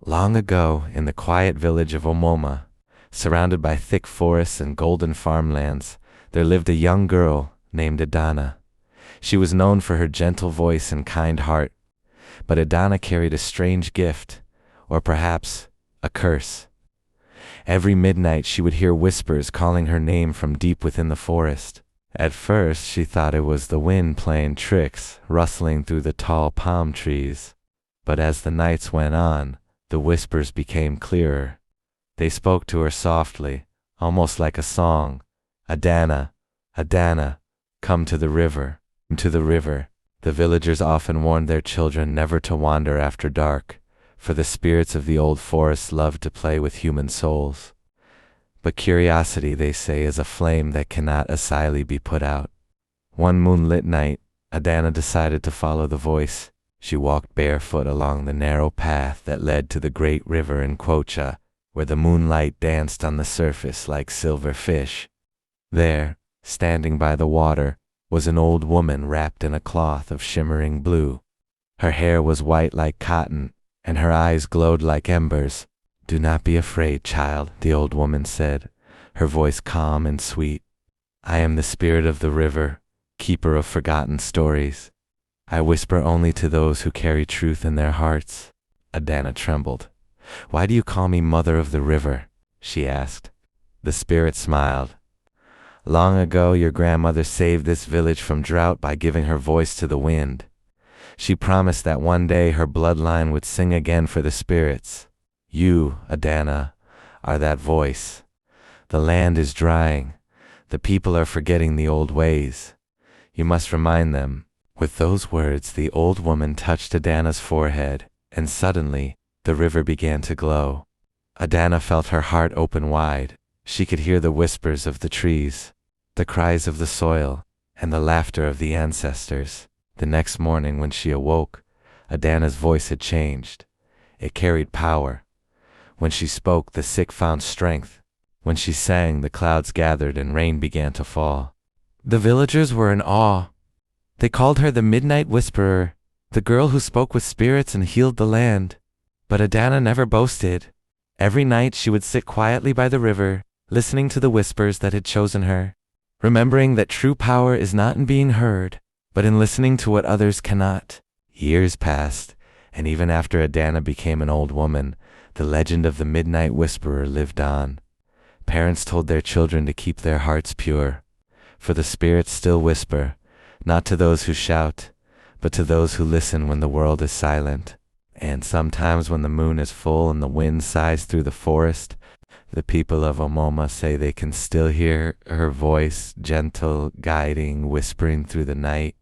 Long ago, in the quiet village of Omoma, surrounded by thick forests and golden farmlands, there lived a young girl named Adanna. She was known for her gentle voice and kind heart, but Adanna carried a strange gift, or perhaps a curse. Every midnight she would hear whispers calling her name from deep within the forest. At first she thought it was the wind playing tricks, rustling through the tall palm trees. But as the nights went on, the whispers became clearer. They spoke to her softly, almost like a song. Adanna, Adanna, come to the river, to the river. The villagers often warned their children never to wander after dark, for the spirits of the old forest loved to play with human souls. But curiosity, they say, is a flame that cannot easily be put out. One moonlit night, Adanna decided to follow the voice. She walked barefoot along the narrow path that led to the great river in Quocha, where the moonlight danced on the surface like silver fish. There, standing by the water, was an old woman wrapped in a cloth of shimmering blue. Her hair was white like cotton, and her eyes glowed like embers. "Do not be afraid, child," the old woman said, her voice calm and sweet. "I am the spirit of the river, keeper of forgotten stories. I whisper only to those who carry truth in their hearts." Adanna trembled. "Why do you call me Mother of the River?" she asked. The spirit smiled. "Long ago your grandmother saved this village from drought by giving her voice to the wind. She promised that one day her bloodline would sing again for the spirits. You, Adanna, are that voice. The land is drying. The people are forgetting the old ways. You must remind them." With those words, the old woman touched Adanna's forehead, and suddenly, the river began to glow. Adanna felt her heart open wide. She could hear the whispers of the trees, the cries of the soil, and the laughter of the ancestors. The next morning when she awoke, Adanna's voice had changed. It carried power. When she spoke, the sick found strength. When she sang, the clouds gathered and rain began to fall. The villagers were in awe. They called her the Midnight Whisperer, the girl who spoke with spirits and healed the land. But Adanna never boasted. Every night she would sit quietly by the river, listening to the whispers that had chosen her, remembering that true power is not in being heard, but in listening to what others cannot. Years passed, and even after Adanna became an old woman, the legend of the Midnight Whisperer lived on. Parents told their children to keep their hearts pure, for the spirits still whisper, not to those who shout, but to those who listen when the world is silent. And sometimes when the moon is full and the wind sighs through the forest, the people of Omoma say they can still hear her voice, gentle, guiding, whispering through the night.